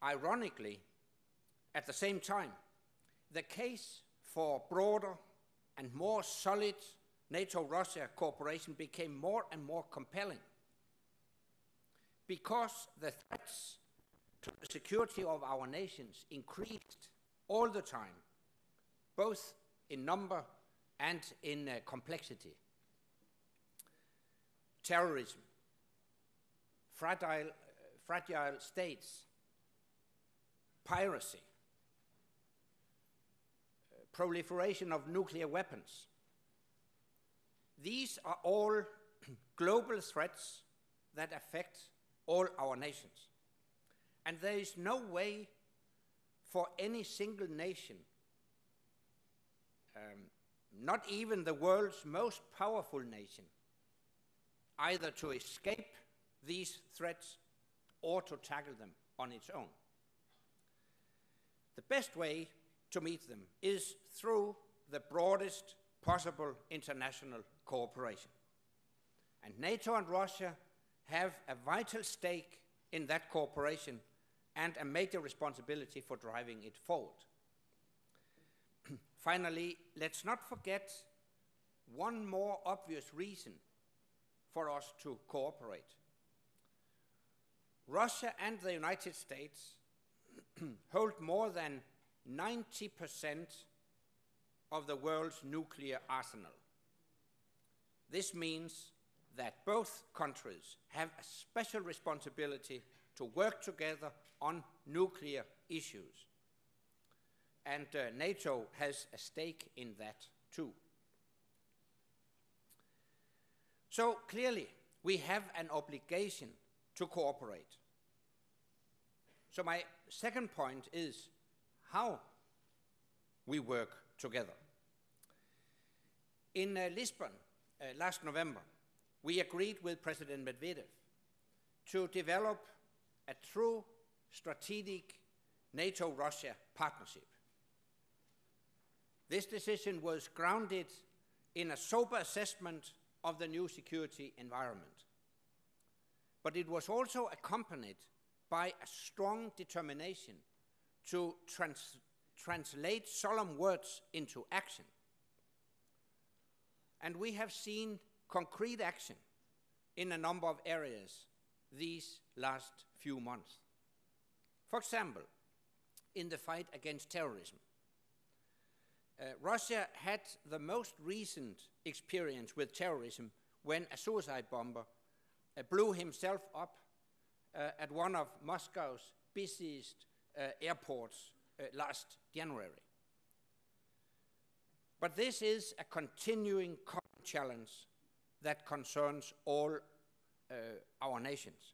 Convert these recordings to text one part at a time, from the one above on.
Ironically, at the same time, the case for broader and more solid NATO-Russia cooperation became more and more compelling because the threats to the security of our nations increased all the time, both in number and in complexity. Terrorism, fragile states, piracy, proliferation of nuclear weapons. These are all global threats that affect all our nations. And there is no way for any single nation, not even the world's most powerful nation, either to escape these threats or to tackle them on its own. The best way to meet them is through the broadest possible international cooperation. And NATO and Russia have a vital stake in that cooperation and a major responsibility for driving it forward. Finally, let's not forget one more obvious reason for us to cooperate. Russia and the United States hold more than 90% of the world's nuclear arsenal. This means that both countries have a special responsibility to work together on nuclear issues. And NATO has a stake in that too. So clearly, we have an obligation to cooperate. So my second point is how we work together. In Lisbon last November, we agreed with President Medvedev to develop a true strategic NATO-Russia partnership. This decision was grounded in a sober assessment of the new security environment. But it was also accompanied by a strong determination to translate solemn words into action. And we have seen concrete action in a number of areas these last few months. For example, in the fight against terrorism, Russia had the most recent experience with terrorism when a suicide bomber blew himself up at one of Moscow's busiest airports last January. But this is a continuing common challenge that concerns all our nations.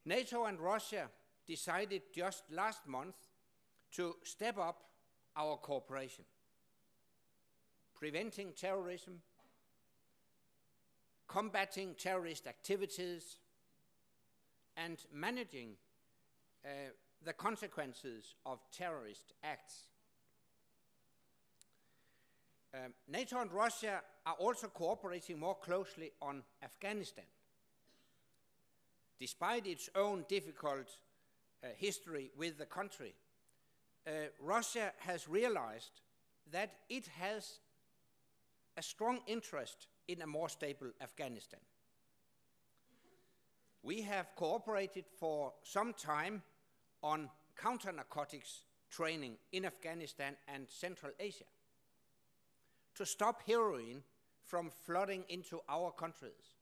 NATO and Russia decided just last month to step up our cooperation, preventing terrorism, combating terrorist activities, and managing the consequences of terrorist acts. NATO and Russia are also cooperating more closely on Afghanistan. Despite its own difficult history with the country, Russia has realized that it has a strong interest in a more stable Afghanistan. We have cooperated for some time on counter-narcotics training in Afghanistan and Central Asia to stop heroin from flooding into our countries.